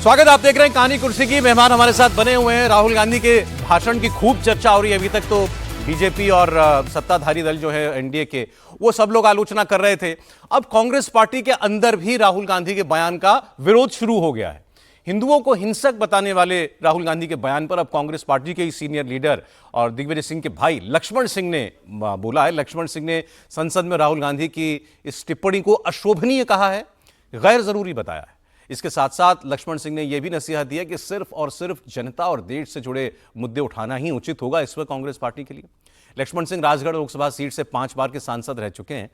स्वागत, आप देख रहे हैं कहानी कुर्सी की। मेहमान हमारे साथ बने हुए हैं। राहुल गांधी के भाषण की खूब चर्चा हो रही है। अभी तक तो बीजेपी और सत्ताधारी दल जो है एनडीए के, वो सब लोग आलोचना कर रहे थे। अब कांग्रेस पार्टी के अंदर भी राहुल गांधी के बयान का विरोध शुरू हो गया है। हिंदुओं को हिंसक बताने वाले राहुल गांधी के बयान पर अब कांग्रेस पार्टी के ही सीनियर लीडर और दिग्विजय सिंह के भाई लक्ष्मण सिंह ने बोला है। लक्ष्मण सिंह ने संसद में राहुल गांधी की इस टिप्पणी को अशोभनीय कहा है, गैर जरूरी बताया है। इसके साथ साथ लक्ष्मण सिंह ने यह भी नसीहत दी है कि सिर्फ और सिर्फ जनता और देश से जुड़े मुद्दे उठाना ही उचित होगा इस वक्त कांग्रेस पार्टी के लिए। लक्ष्मण सिंह राजगढ़ लोकसभा सीट से 5 बार के सांसद रह चुके हैं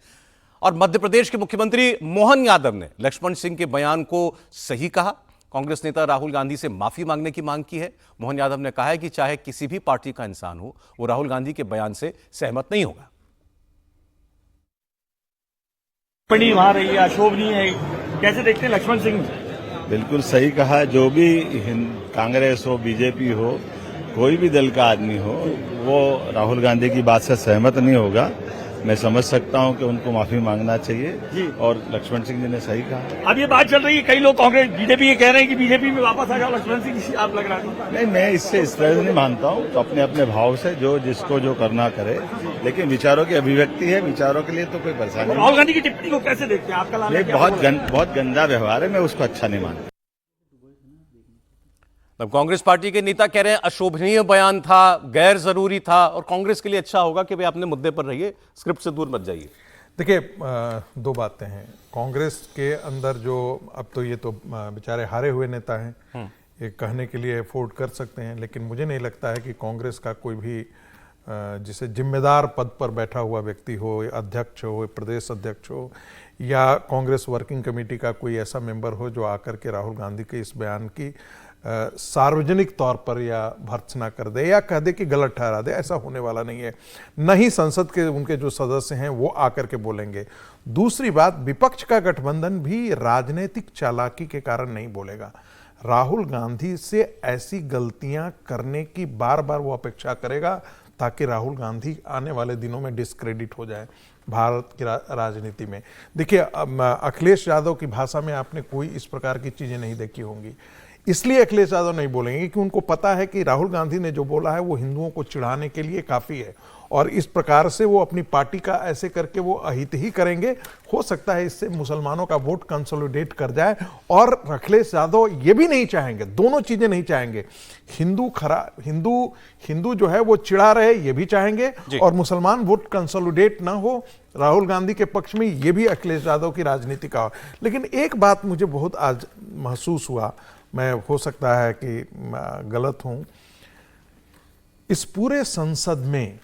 और मध्य प्रदेश के मुख्यमंत्री मोहन यादव ने लक्ष्मण सिंह के बयान को सही कहा। कांग्रेस नेता राहुल गांधी से माफी मांगने की मांग की है। मोहन यादव ने कहा है कि चाहे किसी भी पार्टी का इंसान हो, वो राहुल गांधी के बयान से सहमत नहीं होगा। टिप्पणी वहां रही है, अशोभनीय है, कैसे देखते हैं लक्ष्मण सिंह? बिल्कुल सही कहा। जो भी कांग्रेस हो, बीजेपी हो, कोई भी दल का आदमी हो, वो राहुल गांधी की बात से सहमत नहीं होगा। मैं समझ सकता हूं कि उनको माफी मांगना चाहिए जी। और लक्ष्मण सिंह जी ने सही कहा। अब ये बात चल रही है, कई लोग कांग्रेस बीजेपी के कह रहे हैं कि बीजेपी में वापस आ जाओ लक्ष्मण सिंह, आप लग रहा है? नहीं, मैं इससे इस तरह से नहीं मानता हूं। तो अपने अपने भाव से जो जिसको जो करना करे, लेकिन विचारों की अभिव्यक्ति है, विचारों के लिए तो कोई परेशानी नहीं। राहुल गांधी की टिप्पणी को कैसे देखते हैं? आपका बहुत गंदा व्यवहार है, मैं उसको अच्छा नहीं मानता। अब कांग्रेस पार्टी के नेता कह रहे हैं अशोभनीय बयान था, गैर जरूरी था और कांग्रेस के लिए अच्छा होगा कि वे अपने मुद्दे पर रहिए, स्क्रिप्ट से दूर मत जाइए। देखिए, दो बातें हैं। कांग्रेस के अंदर जो अब तो ये तो बेचारे हारे हुए नेता हैं, ये कहने के लिए अफोर्ड कर सकते हैं, लेकिन मुझे नहीं लगता है कि कांग्रेस का कोई भी जिसे जिम्मेदार पद पर बैठा हुआ व्यक्ति हो, अध्यक्ष हो, प्रदेश अध्यक्ष हो या कांग्रेस वर्किंग कमेटी का कोई ऐसा मेंबर हो जो आकर के राहुल गांधी के इस बयान की सार्वजनिक तौर पर या भर्त्सना कर दे या कह दे कि गलत ठहरा दे। ऐसा होने वाला नहीं है। न ही संसद के उनके जो सदस्य हैं वो आकर के बोलेंगे। दूसरी बात, विपक्ष का गठबंधन भी राजनीतिक चालाकी के कारण नहीं बोलेगा। राहुल गांधी से ऐसी गलतियां करने की बार बार वो अपेक्षा करेगा ताकि राहुल गांधी आने वाले दिनों में डिस्क्रेडिट हो जाए भारत की राजनीति में। देखिए, अखिलेश यादव की भाषा में आपने कोई इस प्रकार की चीजें नहीं देखी होंगी, इसलिए अखिलेश यादव नहीं बोलेंगे कि उनको पता है कि राहुल गांधी ने जो बोला है वो हिंदुओं को चिढ़ाने के लिए काफी है और इस प्रकार से वो अपनी पार्टी का ऐसे करके वो अहित ही करेंगे। हो सकता है इससे मुसलमानों का वोट कंसोलिडेट कर जाए और अखिलेश यादव ये भी नहीं चाहेंगे, दोनों चीजें नहीं चाहेंगे। हिंदू जो है वो चिढ़ा रहे ये भी चाहेंगे और मुसलमान वोट कंसोलिडेट ना हो राहुल गांधी के पक्ष में, ये भी अखिलेश यादव की राजनीति का। लेकिन एक बात मुझे बहुत आज महसूस हुआ, मैं हो सकता है कि गलत हूं, इस पूरे संसद में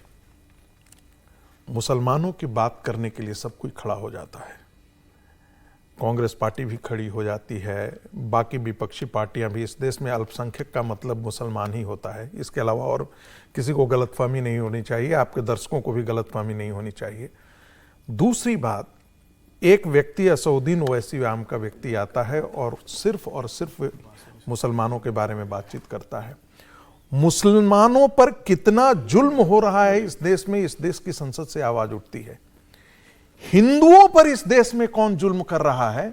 मुसलमानों की बात करने के लिए सब कोई खड़ा हो जाता है। कांग्रेस पार्टी भी खड़ी हो जाती है, बाकी विपक्षी पार्टियां भी। इस देश में अल्पसंख्यक का मतलब मुसलमान ही होता है, इसके अलावा और किसी को गलतफहमी नहीं होनी चाहिए, आपके दर्शकों को भी गलतफहमी नहीं होनी चाहिए। दूसरी बात, एक व्यक्ति असउद्दीन ओवैसी नाम का व्यक्ति आता है और सिर्फ मुसलमानों के बारे में बातचीत करता है। मुसलमानों पर कितना जुल्म हो रहा है इस देश में, इस देश की संसद से आवाज उठती है। हिंदुओं पर इस देश में कौन जुल्म कर रहा है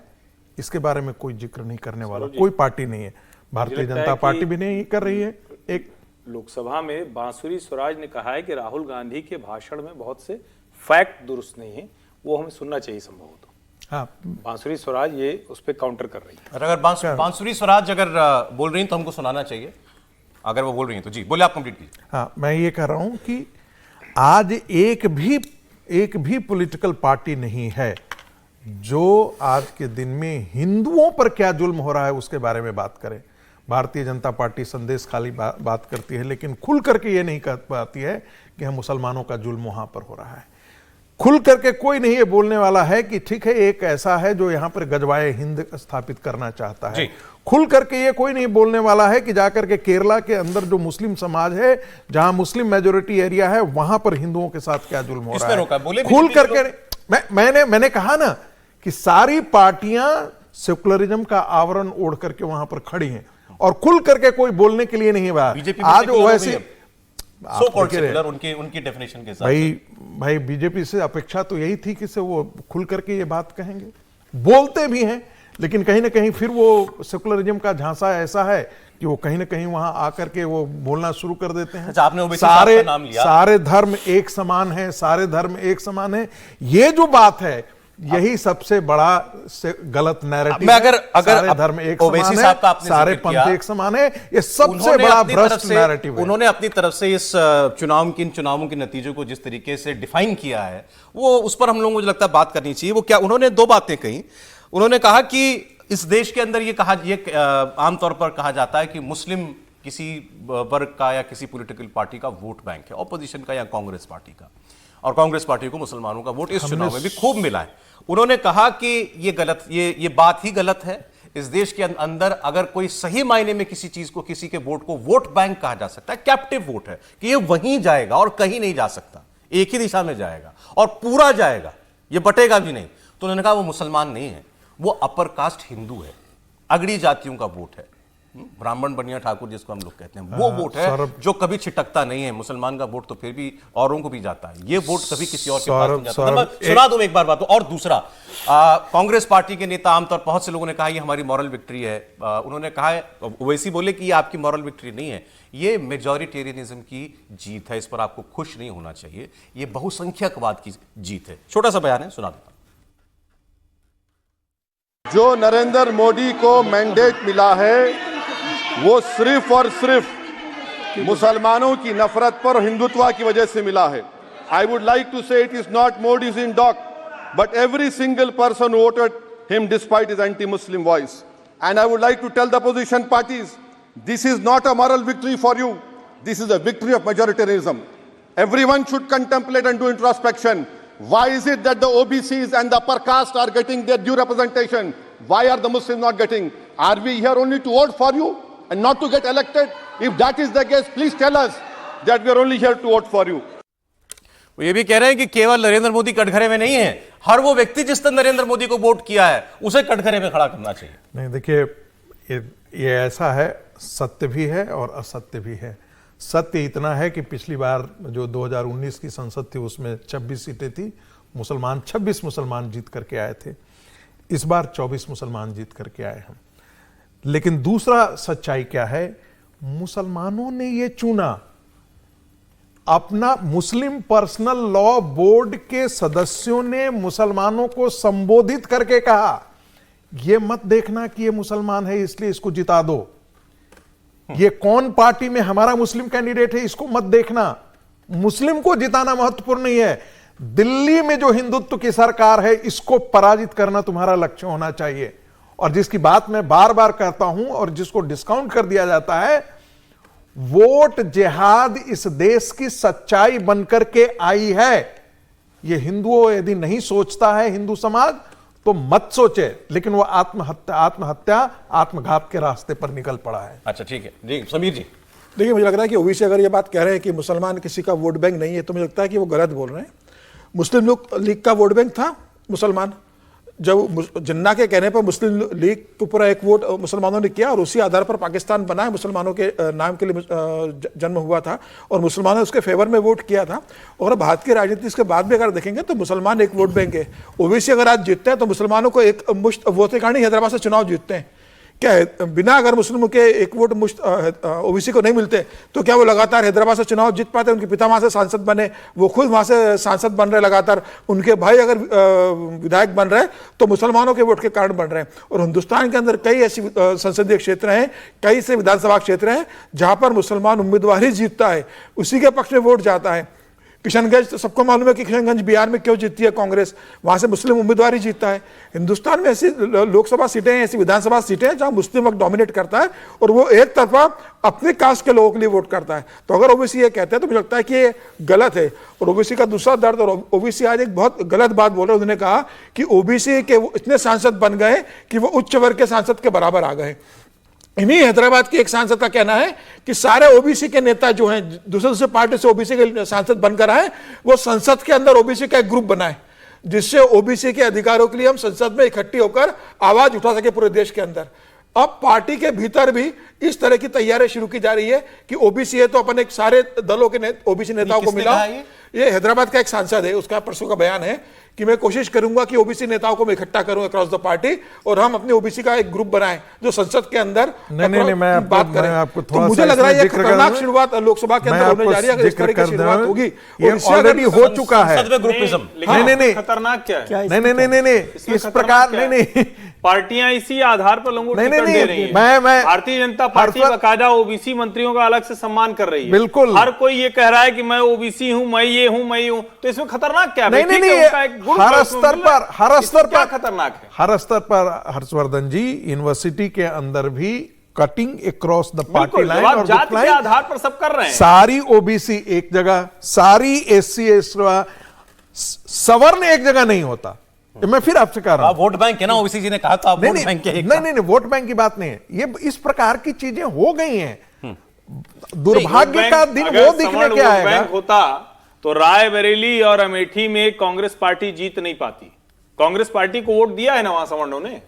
इसके बारे में कोई जिक्र नहीं करने वाला कोई पार्टी नहीं है। भारतीय जनता पार्टी भी नहीं कर रही है। एक लोकसभा में बांसुरी स्वराज ने कहा है कि राहुल गांधी के भाषण में बहुत से फैक्ट दुरुस्त नहीं है, वो हमें सुनना चाहिए संभवतः। हाँ, बांसुरी स्वराज ये उस पर काउंटर कर रही है। अगर बांसुरी स्वराज अगर बोल रही हैं तो हमको सुनाना चाहिए, अगर वो बोल रही हैं तो। जी बोले, आप कंप्लीट कीजिए। हाँ, मैं ये कह रहा हूं कि आज एक भी पॉलिटिकल पार्टी नहीं है जो आज के दिन में हिंदुओं पर क्या जुल्म हो रहा है उसके बारे में बात करे। भारतीय जनता पार्टी संदेश खाली बात करती है, लेकिन खुल करके ये नहीं कह पाती है कि हम मुसलमानों का जुल्म वहां पर हो रहा है। खुल करके कोई नहीं ये बोलने वाला है कि ठीक है एक ऐसा है जो यहां पर गजवाए हिंद स्थापित करना चाहता है। खुल करके ये कोई नहीं बोलने वाला है कि जाकर के केरला के अंदर जो मुस्लिम समाज है, जहां मुस्लिम मेजोरिटी एरिया है, वहां पर हिंदुओं के साथ क्या जुल्म हो रहा है। खुल करके मैंने कहा ना कि सारी पार्टियां सेकुलरिज्म का आवरण ओढ़ करके वहां पर खड़ी हैं और खुल करके कोई बोलने के लिए नहीं है। आज वैसे उनकी डेफिनेशन के साथ भाई बीजेपी से अपेक्षा तो यही थी कि से वो खुल करके ये बात कहेंगे, बोलते भी हैं, लेकिन कहीं ना कहीं फिर वो सेकुलरिज्म का झांसा ऐसा है कि वो कहीं ना कहीं वहां आकर के वो बोलना शुरू कर देते हैं। अच्छा, आपने ओबीसी साहब का नाम लिया। सारे धर्म एक समान है, सारे धर्म एक समान है, ये जो बात है यही सबसे बड़ा गलत नैरेटिव है। अगर सारे धर्म एक समान है, सारे पंथ एक समान है, ये सबसे बड़ा भ्रष्ट नैरेटिव है। उन्होंने अपनी तरफ से इस इन चुनावों के नतीजों को जिस तरीके से डिफाइन किया है, वो उस पर हम लोगों को मुझे लगता है बात करनी चाहिए। वो क्या, उन्होंने दो बातें कही। उन्होंने कहा कि इस देश के अंदर ये आमतौर पर कहा जाता है कि मुस्लिम किसी वर्ग का या किसी पॉलिटिकल पार्टी का वोट बैंक है, ऑपोजिशन का या कांग्रेस पार्टी का, और कांग्रेस पार्टी को मुसलमानों का वोट इस चुनाव में भी खूब मिला है। उन्होंने कहा कि ये गलत, ये बात ही गलत है। इस देश के अंदर अगर कोई सही मायने में किसी चीज को, किसी के वोट को वोट बैंक कहा जा सकता है, कैप्टिव वोट है कि ये वहीं जाएगा और कहीं नहीं जा सकता, एक ही दिशा में जाएगा और पूरा जाएगा, ये बटेगा भी नहीं। तो उन्होंने कहा वो मुसलमान नहीं है, वो अपर कास्ट हिंदू है, अगड़ी जातियों का वोट है, ब्राह्मण बनिया ठाकुर जिसको हम लोग कहते हैं, वो वोट है जो कभी छिटकता नहीं है। मुसलमान का वोट तो फिर भी औरों को भी जाता है, ये वोट कभी किसी और के पास नहीं जाता। मैं सुना दूं एक बार बात। और दूसरा, कांग्रेस पार्टी के नेता आमतौर बहुत से लोगों ने कहा ये हमारी मॉरल विक्ट्री है। उन्होंने कहा है, ओवैसी बोले कि ये आपकी मॉरल विक्ट्री नहीं है, ये मेजॉरिटेरियनिज्म की जीत है, इस पर आपको खुश नहीं होना चाहिए, ये बहुसंख्यकवाद की जीत है। छोटा सा बयान है, सुना देता हूं। जो नरेंद्र मोदी को मैंडेट मिला है वो सिर्फ और सिर्फ मुसलमानों की नफरत पर हिंदुत्व की वजह से मिला है। I would like to say it is not Modi's in dock, but every single person voted him despite his anti Muslim voice. And I would like to tell the opposition parties, this is not a moral victory for you, this is a victory of majoritarianism. Everyone should contemplate and do introspection. Why is it that the OBCs and the upper caste are getting their due representation? Why are the Muslims not getting? Are we here only to vote for you and not to get elected? If that is the case, please tell us that we are only here to vote for you. वो ये भी कह रहे हैं कि केवल नरेंद्र मोदी कटघरे में नहीं है, हर वो व्यक्ति जिसने नरेंद्र मोदी को वोट किया है उसे कटघरे में खड़ा करना चाहिए। नहीं, देखिए, ये ऐसा है, सत्य भी है और असत्य भी है। सत्य इतना है कि पिछली बार जो 2019 की संसद थी उसमें 26 सीटें थी, 26 मुसलमान जीत करके आए थे। इस बार 24 मुसलमान जीत करके आए हैं। लेकिन दूसरा सच्चाई क्या है, मुसलमानों ने ये चुना, अपना मुस्लिम पर्सनल लॉ बोर्ड के सदस्यों ने मुसलमानों को संबोधित करके कहा, यह मत देखना कि ये मुसलमान है इसलिए इसको जिता दो, ये कौन पार्टी में हमारा मुस्लिम कैंडिडेट है इसको मत देखना, मुस्लिम को जिताना महत्वपूर्ण नहीं है, दिल्ली में जो हिंदुत्व की सरकार है इसको पराजित करना तुम्हारा लक्ष्य होना चाहिए। और जिसकी बात मैं बार बार कहता हूं और जिसको डिस्काउंट कर दिया जाता है, वोट जिहाद इस देश की सच्चाई बनकर के आई है। यह हिंदुओं यदि नहीं सोचता है हिंदू समाज तो मत सोचे, लेकिन वो आत्महत्या आत्मघात के रास्ते पर निकल पड़ा है। अच्छा, ठीक है जी, समीर जी। देखिए, मुझे लग रहा है कि ओबीसी अगर ये बात कह रहे हैं कि मुसलमान किसी का वोट बैंक नहीं है, तो मुझे लगता है कि वो गलत बोल रहे हैं। मुस्लिम लीग का वोट बैंक था मुसलमान, जब जिन्ना के कहने पर मुस्लिम लीग के ऊपर एक वोट मुसलमानों ने किया और उसी आधार पर पाकिस्तान बना है, मुसलमानों के नाम के लिए जन्म हुआ था और मुसलमानों ने उसके फेवर में वोट किया था। और भारत की राजनीति इसके बाद भी अगर देखेंगे तो मुसलमान एक वोट बैंक है। ओबीसी अगर आज जीतते हैं तो मुसलमानों को एक मुश्त वोट के कारण ही हैदराबाद से चुनाव जीतते हैं। क्या है, बिना अगर मुस्लिमों के एक वोट मुश्त ओबीसी को नहीं मिलते तो क्या वो लगातार हैदराबाद से चुनाव जीत पाते? उनके पिता वहां से सांसद बने, वो खुद वहां से सांसद बन रहे लगातार, उनके भाई अगर विधायक बन रहे तो मुसलमानों के वोट के कारण बन रहे हैं। और हिंदुस्तान के अंदर कई ऐसी संसदीय क्षेत्र हैं, कई से विधानसभा क्षेत्र हैं जहां पर मुसलमान उम्मीदवार ही जीतता है, उसी के पक्ष में वोट जाता है। किशनगंज तो सबको मालूम है कि किशनगंज बिहार में क्यों जीतती है कांग्रेस, वहां से मुस्लिम उम्मीदवार ही जीतता है। हिंदुस्तान में ऐसी लोकसभा सीटें हैं, ऐसी विधानसभा सीटें हैं जहां मुस्लिम वक्त डोमिनेट करता है और वो एक तरफा अपने कास्ट के लोगों के लिए वोट करता है। तो अगर ओबीसी ये कहते हैं तो मुझे लगता है कि ये गलत है। और ओबीसी का दूसरा दर्द, और ओबीसी आज एक बहुत गलत बात बोल रहे हैं, उन्होंने कहा कि ओबीसी के इतने सांसद बन गए कि वो उच्च वर्ग के सांसद के बराबर आ गए। इन्हीं हैदराबाद के एक सांसद का कहना है कि सारे ओबीसी के नेता जो हैं, दूसरे पार्टी से ओबीसी के सांसद बनकर आए, वो संसद के अंदर ओबीसी का एक ग्रुप बनाए जिससे ओबीसी के अधिकारों के लिए हम संसद में इकट्ठी होकर आवाज उठा सके पूरे देश के अंदर। अब पार्टी के भीतर भी इस तरह की तैयारी शुरू की जा रही है कि ओबीसी है तो अपन एक सारे दलों के ओबीसी नेताओं को मिला। ये हैदराबाद का एक सांसद है, उसका परसों का बयान है कि मैं कोशिश करूंगा कि ओबीसी नेताओं को मैं इकट्ठा करूं अक्रॉस द पार्टी और हम अपने ओबीसी का एक ग्रुप बनाएं जो संसद के अंदर बात करें। तो मुझे लग रहा है ये खतरनाक शुरुआत लोकसभा के अंदर होने जा रही है। अगर इस तरह की शुरुआत होगी, ये ऑलरेडी हो चुका है। नहीं, खतरनाक क्या है? नहीं, इस प्रकार नहीं, पार्टियां इसी आधार पर लोगों को टिकट दे रही हैं। मैं भारतीय जनता पार्टी बकायदा ओबीसी मंत्रियों का अलग से सम्मान कर रही है। बिल्कुल, हर कोई ये कह रहा है कि मैं ओबीसी हूं, मैं ये हूं, मैं ये हूं, तो इसमें खतरनाक क्या है? नहीं, हर स्तर पर खतरनाक है। हर स्तर पर हर्षवर्धन जी, यूनिवर्सिटी के अंदर भी cutting across the party line और जाति के आधार पर सब कर रहे हैं। सारी ओबीसी एक जगह, सारी एससी सवर्ण एक जगह नहीं होता। मैं फिर आपसे कह रहा हूं, वोट बैंक है ना, ओबीसी जी ने कहा तो आप वोट बैंक के नहीं, वोट बैंक की बात नहीं है। ये इस प्रकार की चीजें हो गई हैं। दुर्भाग्य का दिन वो दिखने के आएगा। बैंक होता तो रायबरेली और अमेठी में कांग्रेस पार्टी जीत नहीं पाती। कांग्रेस पार्टी को वोट दिया है ना वहां सवर्णों ने।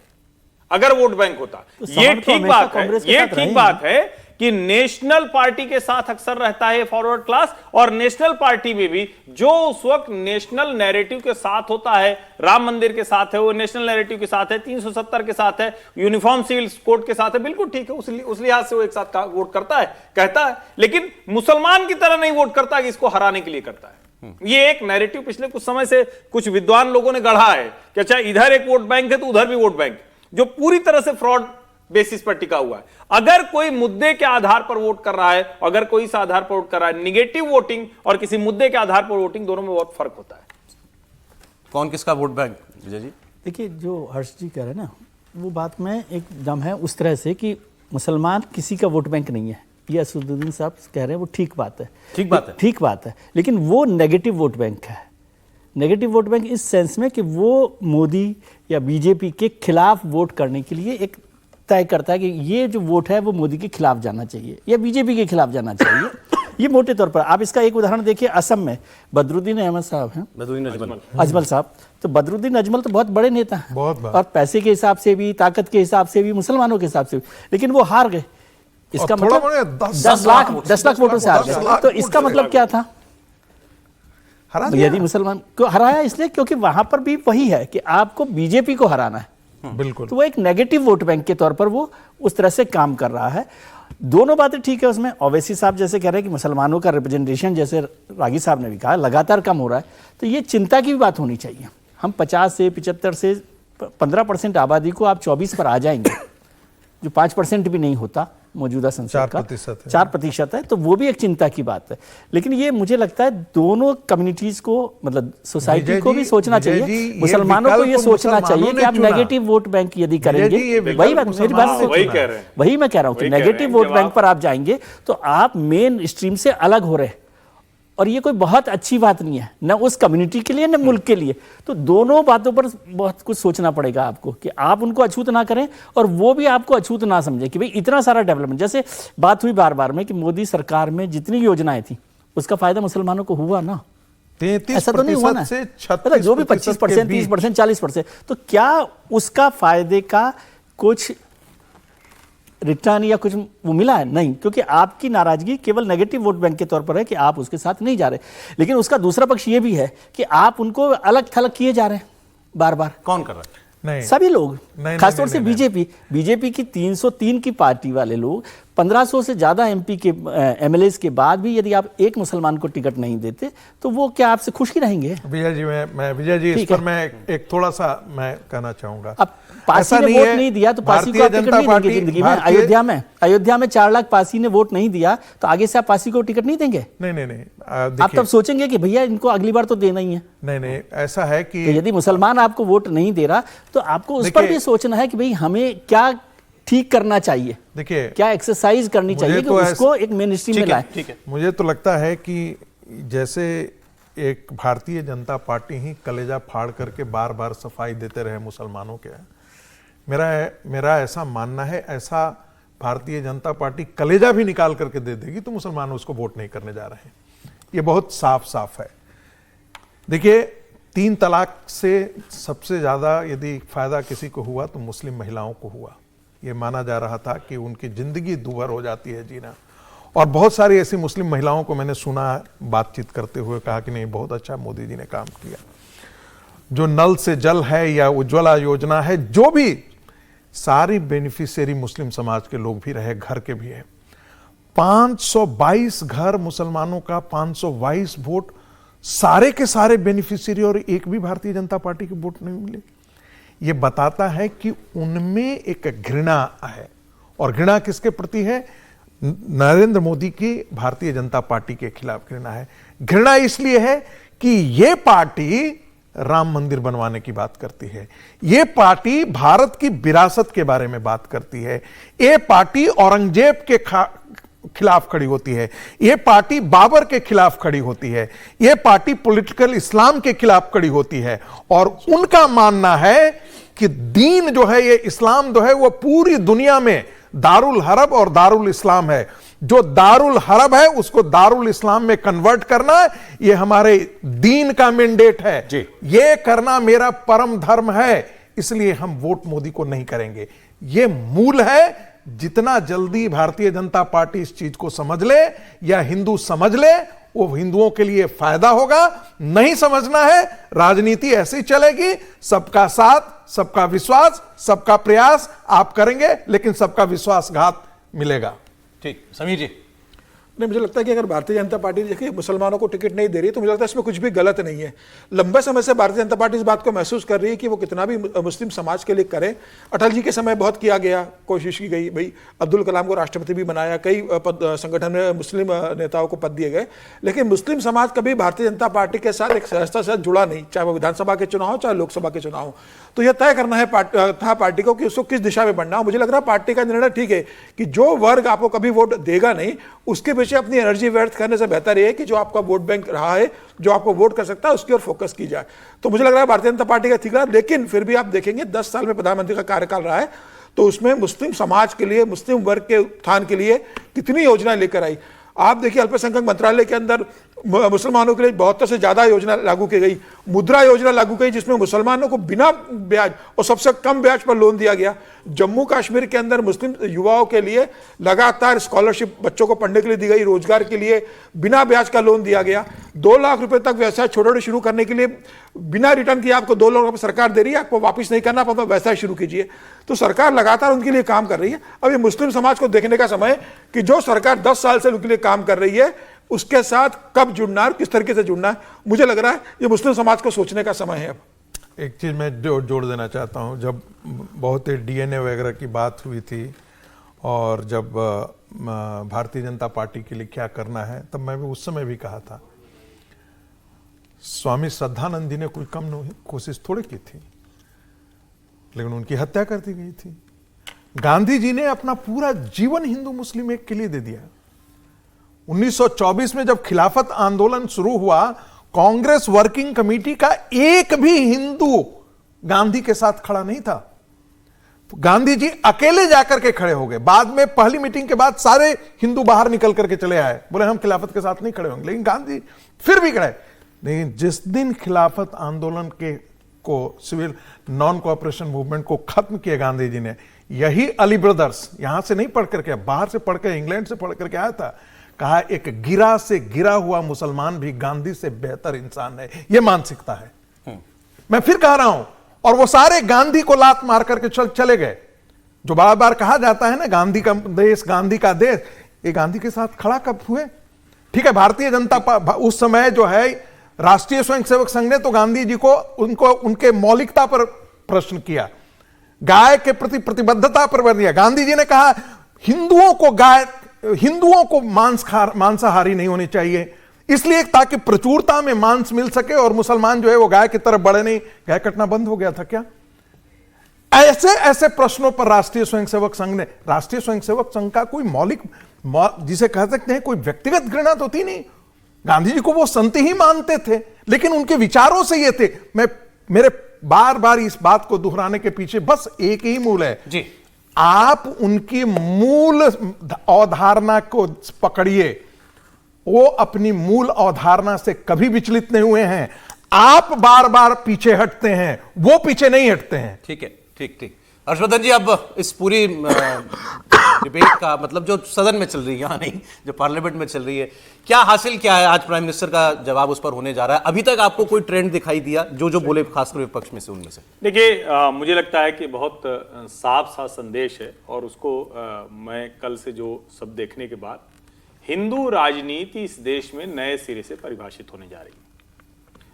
अगर वोट बैंक होता, ये ठीक बात है, ये ठीक बात है कि नेशनल पार्टी के साथ अक्सर रहता है फॉरवर्ड क्लास, और नेशनल पार्टी में भी जो उस वक्त नेशनल नैरेटिव के साथ होता है, राम मंदिर के साथ है, वो नेशनल नैरेटिव के साथ है, 370 के साथ है, यूनिफॉर्म सिविल कोड के साथ है, बिल्कुल ठीक है, उस लिहाज से वो एक साथ वोट करता है, कहता है, लेकिन मुसलमान की तरह नहीं वोट करता कि इसको हराने के लिए करता है। ये एक नैरेटिव पिछले कुछ समय से कुछ विद्वान लोगों ने गढ़ा है कि अच्छा इधर एक वोट बैंक है तो उधर भी वोट बैंक, जो पूरी तरह से फ्रॉड बेसिस पर टिका हुआ है। अगर कोई मुद्दे के आधार पर वोट कर रहा है, अगर कोई इस आधार पर वोट कर रहा है, निगेटिव वोटिंग और किसी मुद्दे के आधार पर वोटिंग, दोनों में बहुत फर्क होता है। कौन किसका वोट बैंक, विजय जी? देखिए, जो हर्ष जी कह रहे हैं ना, वो बात में एकदम है उस तरह से कि मुसलमान किसी का वोट बैंक नहीं है। ये असदुद्दीन साहब कह रहे हैं, वो ठीक बात है, ठीक बात है, लेकिन वो नेगेटिव वोट बैंक है। नेगेटिव वोट बैंक इस सेंस में कि वो मोदी या बीजेपी के खिलाफ वोट करने के लिए एक तय करता है कि ये जो वोट है वो मोदी के खिलाफ जाना चाहिए या बीजेपी के खिलाफ जाना चाहिए। ये मोटे तौर पर आप इसका एक उदाहरण देखिए, असम में बदरुद्दीन अहमद साहब हैं, अजमल साहब, तो बदरुद्दीन अजमल तो बहुत बड़े नेता हैं और पैसे के हिसाब से भी, ताकत के हिसाब से भी, मुसलमानों के हिसाब से भी, लेकिन वो हार गए। इसका मतलब 10 लाख वोटों से हार गए। तो इसका मतलब क्या था? यदि मुसलमान को हराया इसलिए क्योंकि वहां पर भी वही है कि आपको बीजेपी को हराना है। बिल्कुल, तो वो एक नेगेटिव वोट बैंक के तौर पर वो उस तरह से काम कर रहा है। दोनों बातें ठीक है उसमें। ओवैसी साहब जैसे कह रहे हैं कि मुसलमानों का रिप्रेजेंटेशन, जैसे रागी साहब ने भी कहा, लगातार कम हो रहा है, तो ये चिंता की भी बात होनी चाहिए। हम 50 से 75 से 15% आबादी को आप 24 पर आ जाएंगे, जो 5% भी नहीं होता मौजूदा संसद का, 4% है, तो वो भी एक चिंता की बात है। लेकिन ये मुझे लगता है दोनों कम्युनिटीज को, मतलब सोसाइटी को भी सोचना चाहिए, मुसलमानों को ये सोचना चाहिए कि आप नेगेटिव वोट बैंक यदि करेंगे, वही बात, मेरी बात वही मैं कह रहा हूँ कि नेगेटिव वोट बैंक पर आप जाएंगे तो आप मेन स्ट्रीम से अलग हो रहे, और ये कोई बहुत अच्छी बात नहीं है, न उस कम्युनिटी के लिए न मुल्क के लिए। तो दोनों बातों पर बहुत कुछ सोचना पड़ेगा आपको कि आप उनको अछूत ना करें और वो भी आपको अछूत ना समझे कि भाई इतना सारा डेवलपमेंट, जैसे बात हुई बार बार में कि मोदी सरकार में जितनी योजनाएं थी उसका फायदा मुसलमानों को हुआ ना, 33% ऐसा तो नहीं हुआ ना, जो भी 25%, 30%, 40%, तो क्या उसका फायदे का कुछ रिटर्न या कुछ वो मिला है? नहीं, क्योंकि आपकी नाराजगी केवल नेगेटिव वोट बैंक के तौर पर है कि आप उसके साथ नहीं जा रहे। लेकिन उसका दूसरा पक्ष ये भी है कि आप उनको अलग थलग किए जा रहे हैं बार बार। कौन कर रहा है? नहीं, सभी लोग, खासतौर से बीजेपी की 303 की पार्टी वाले लोग, 1500 से ज्यादा एमपी के एमएलएस के बाद भी यदि आप एक मुसलमान को टिकट नहीं देते तो वो क्या आपसे खुश ही रहेंगे? विजय जी, इस पर मैं एक थोड़ा सा मैं कहना चाहूंगा। अब पासी ने वोट नहीं दिया तो पासी को आप टिकट नहीं देंगे जिंदगी में। अयोध्या में 4 लाख पासी ने वोट नहीं दिया तो आगे से आप पासी को टिकट नहीं देंगे? नहीं, आप तब सोचेंगे कि भैया इनको अगली बार तो देना ही है। नहीं, ऐसा है कि तो यदि मुसलमान आपको वोट नहीं दे रहा तो आपको उस पर भी सोचना है कि भाई हमें क्या ठीक करना चाहिए, देखिए क्या एक्सरसाइज करनी चाहिए कि उसको एक मेन स्ट्रीम में लाए। मुझे तो लगता है कि जैसे एक भारतीय जनता पार्टी ही कलेजा फाड़ करके बार बार सफाई देते रहे मुसलमानों के, मेरा ऐसा मानना है, ऐसा भारतीय जनता पार्टी कलेजा भी निकाल करके दे देगी तो मुसलमान उसको वोट नहीं करने जा रहे हैं। ये बहुत साफ है। देखिए, 3 तलाक से सबसे ज्यादा यदि फायदा किसी को हुआ तो मुस्लिम महिलाओं को हुआ। ये माना जा रहा था कि उनकी जिंदगी दूभर हो जाती है जीना, और बहुत सारी ऐसी मुस्लिम महिलाओं को मैंने सुना बातचीत करते हुए कहा कि नहीं, बहुत अच्छा मोदी जी ने काम किया। जो नल से जल है या उज्ज्वला योजना है, जो भी सारी बेनिफिशियरी मुस्लिम समाज के लोग भी रहे, घर के भी है। 522 घर मुसलमानों का, 522 वोट, सारे के सारे बेनिफिशियरी, और एक भी भारतीय जनता पार्टी के वोट नहीं मिले। यह बताता है कि उनमें एक घृणा है, और घृणा किसके प्रति है? नरेंद्र मोदी की भारतीय जनता पार्टी के खिलाफ घृणा है। घृणा इसलिए है कि यह पार्टी राम मंदिर बनवाने की बात करती है, यह पार्टी भारत की विरासत के बारे में बात करती है, यह पार्टी औरंगजेब के खिलाफ खड़ी होती है, यह पार्टी बाबर के खिलाफ खड़ी होती है, यह पार्टी पॉलिटिकल इस्लाम के खिलाफ खड़ी होती है। और उनका मानना है कि दीन जो है, ये इस्लाम जो है, वो पूरी दुनिया में दारुल हरब और दारुल इस्लाम है। जो दारुल हरब है उसको दारुल इस्लाम में कन्वर्ट करना, ये हमारे दीन का मैंडेट है जी। ये करना मेरा परम धर्म है, इसलिए हम वोट मोदी को नहीं करेंगे। ये मूल है। जितना जल्दी भारतीय जनता पार्टी इस चीज को समझ ले या हिंदू समझ ले, वो हिंदुओं के लिए फायदा होगा। नहीं समझना है, राजनीति ऐसी चलेगी, सबका साथ, सबका विश्वास, सबका प्रयास आप करेंगे, लेकिन सबका विश्वासघात मिलेगा। ठीक, समीर जी। नहीं, मुझे लगता है कि अगर भारतीय जनता पार्टी देखिए मुसलमानों को टिकट नहीं दे रही, तो मुझे लगता है इसमें कुछ भी गलत नहीं है। लंबे समय से भारतीय जनता पार्टी इस बात को महसूस कर रही है कि वो कितना भी मुस्लिम समाज के लिए करे। अटल जी के समय बहुत किया गया, कोशिश की गई, भाई अब्दुल कलाम को राष्ट्रपति भी बनाया, कई संगठन में मुस्लिम नेताओं को पद दिए गए, लेकिन मुस्लिम समाज कभी भारतीय जनता पार्टी के साथ एक सहजता से जुड़ा नहीं, चाहे वो विधानसभा के चुनाव हो, चाहे लोकसभा के चुनाव हो। तो यह तय करना है पार्टी को कि उसको किस दिशा में बढ़ना हो। मुझे लग रहा है पार्टी का निर्णय ठीक है कि जो वर्ग आपको कभी वोट देगा नहीं, उसके पीछे अपनी एनर्जी व्यर्थ करने से बेहतर है कि जो आपका वोट बैंक रहा है, जो आपको वोट कर सकता है, उसकी ओर फोकस की जाए। तो मुझे लग रहा है भारतीय जनता पार्टी का ठीक है। लेकिन फिर भी आप देखेंगे 10 साल में प्रधानमंत्री का कार्यकाल रहा है, तो उसमें मुस्लिम समाज के लिए, मुस्लिम वर्ग के उत्थान के लिए कितनी योजनाएं लेकर आई। आप देखिए अल्पसंख्यक मंत्रालय के अंदर मुसलमानों के लिए 72 से ज्यादा योजना लागू की गई, मुद्रा योजना लागू की जिसमें मुसलमानों को बिना ब्याज और सबसे कम ब्याज पर लोन दिया गया। जम्मू कश्मीर के अंदर मुस्लिम युवाओं के लिए लगातार स्कॉलरशिप बच्चों को पढ़ने के लिए दी गई, रोजगार के लिए बिना ब्याज का लोन दिया गया। 2 लाख रुपए तक व्यवसाय छोटे छोटे शुरू करने के लिए बिना रिटर्न किए आपको 2 लाख रुपए सरकार दे रही है, आपको वापिस नहीं करना, आप व्यवसाय शुरू कीजिए। तो सरकार लगातार उनके लिए काम कर रही है। अब ये मुस्लिम समाज को देखने का समय है कि जो सरकार 10 साल से उनके लिए काम कर रही है, उसके साथ कब जुड़ना है, किस तरीके से जुड़ना है। मुझे लग रहा है ये मुस्लिम समाज को सोचने का समय है। अब एक चीज मैं जोड़ देना चाहता हूं, जब बहुत ही डीएनए वगैरह की बात हुई थी और जब भारतीय जनता पार्टी के लिए क्या करना है, तब मैं भी उस समय भी कहा था, स्वामी श्रद्धानंद जी ने कोई कम कोशिश थोड़ी की थी, लेकिन उनकी हत्या कर दी गई थी। गांधी जी ने अपना पूरा जीवन हिंदू मुस्लिम एक के लिए दे दिया। 1924 में जब खिलाफत आंदोलन शुरू हुआ, कांग्रेस वर्किंग कमेटी का एक भी हिंदू गांधी के साथ खड़ा नहीं था। गांधी जी अकेले जाकर के खड़े हो गए। बाद में पहली मीटिंग के बाद सारे हिंदू बाहर निकल करके चले आए, बोले हम खिलाफत के साथ नहीं खड़े होंगे, लेकिन गांधी फिर भी खड़े। लेकिन जिस दिन खिलाफत आंदोलन को सिविल नॉन कोऑपरेशन मूवमेंट को खत्म किया गांधी जी ने, यही अली ब्रदर्स, यहां से नहीं पढ़ करके, बाहर से पढ़ के, इंग्लैंड से पढ़ करके आया था, कहा एक गिरा से गिरा हुआ मुसलमान भी गांधी से बेहतर इंसान है। यह मानसिकता है। मैं फिर कह रहा हूं, और वो सारे गांधी को लात मार करके चले गए। जो बार बार कहा जाता है ना, गांधी का देश, गांधी का देश, ये गांधी के साथ खड़ा कब हुए? ठीक है, भारतीय जनता उस समय जो है राष्ट्रीय स्वयंसेवक संघ ने तो गांधी जी को उनके मौलिकता पर प्रश्न किया, गाय के प्रति प्रतिबद्धता पर बन दिया। गांधी जी ने कहा हिंदुओं को मांसाहारी नहीं होनी चाहिए, इसलिए ताकि प्रचुरता में मांस मिल सके और मुसलमान जो है वो गाय की तरफ बढ़े नहीं। गाय कटना बंद हो गया था क्या? ऐसे ऐसे प्रश्नों पर राष्ट्रीय स्वयंसेवक संघ ने, राष्ट्रीय स्वयंसेवक संघ का कोई मौलिक, जिसे कह सकते हैं कोई व्यक्तिगत घृणा तो थी नहीं। गांधी जी को वो संत ही मानते थे, लेकिन उनके विचारों से ये थे। मेरे बार बार इस बात को दोहराने के पीछे बस एक ही मूल है जी, आप उनकी मूल अवधारणा को पकड़िए। वो अपनी मूल अवधारणा से कभी विचलित नहीं हुए हैं। आप बार बार पीछे हटते हैं, वो पीछे नहीं हटते हैं। ठीक है, ठीक ठीक। हर्षवर्धन जी, अब इस पूरी डिबेट का मतलब जो सदन में चल रही है, यहाँ नहीं, जो पार्लियामेंट में चल रही है, क्या हासिल क्या है? आज प्राइम मिनिस्टर का जवाब उस पर होने जा रहा है। अभी तक आपको कोई ट्रेंड दिखाई दिया जो बोले, खासकर विपक्ष में से, उनमें से? देखिए, मुझे लगता है कि बहुत साफ सा संदेश है, और उसको मैं कल से जो सब देखने के बाद, हिंदू राजनीति इस देश में नए सिरे से परिभाषित होने जा रही है।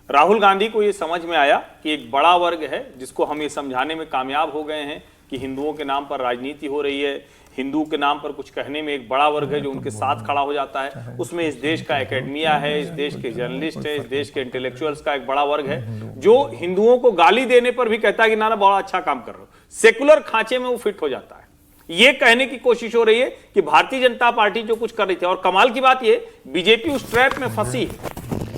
राहुल गांधी को यह समझ में आया कि एक बड़ा वर्ग है जिसको हम ये समझाने में कामयाब हो गए हैं कि हिंदुओं के नाम पर राजनीति हो रही है, हिंदू के नाम पर कुछ कहने में एक बड़ा वर्ग है जो उनके साथ खड़ा हो जाता है। उसमें इस देश का एकेडमिया है, इस देश के जर्नलिस्ट है, इस देश के इंटेलेक्चुअल्स का एक बड़ा वर्ग है जो हिंदुओं को गाली देने पर भी कहता है कि ना बड़ा अच्छा काम कर रहे हो। सेकुलर खांचे में वो फिट हो जाता है। ये कहने की कोशिश हो रही है कि भारतीय जनता पार्टी जो कुछ कर रही थी, और कमाल की बात ये, बीजेपी उस ट्रैप में फंसी है।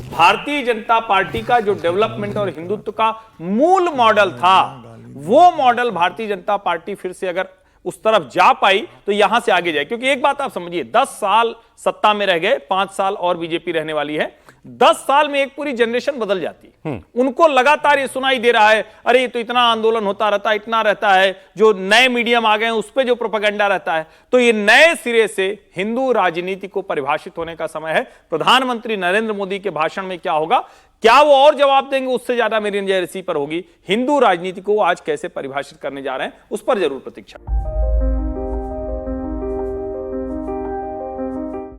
भारतीय जनता पार्टी का जो डेवलपमेंट और हिंदुत्व का मूल मॉडल था, वो मॉडल भारतीय जनता पार्टी फिर से अगर उस तरफ जा पाई तो यहां से आगे जाए। क्योंकि एक बात आप समझिए, 10 साल सत्ता में रह गए, 5 साल और बीजेपी रहने वाली है। 10 साल में एक पूरी जनरेशन बदल जाती है। उनको लगातार ये सुनाई दे रहा है, अरे ये तो इतना आंदोलन होता रहता है, इतना रहता है, जो नए मीडियम आ गए हैं उस पर जो प्रोपेगेंडा रहता है। तो ये नए सिरे से हिंदू राजनीति को परिभाषित होने का समय है। प्रधानमंत्री नरेंद्र मोदी के भाषण में क्या होगा, क्या वो और जवाब देंगे, उससे ज्यादा मेरी नजर इसी पर होगी। हिंदू राजनीति को आज कैसे परिभाषित करने जा रहे हैं, उस पर जरूर प्रतीक्षा।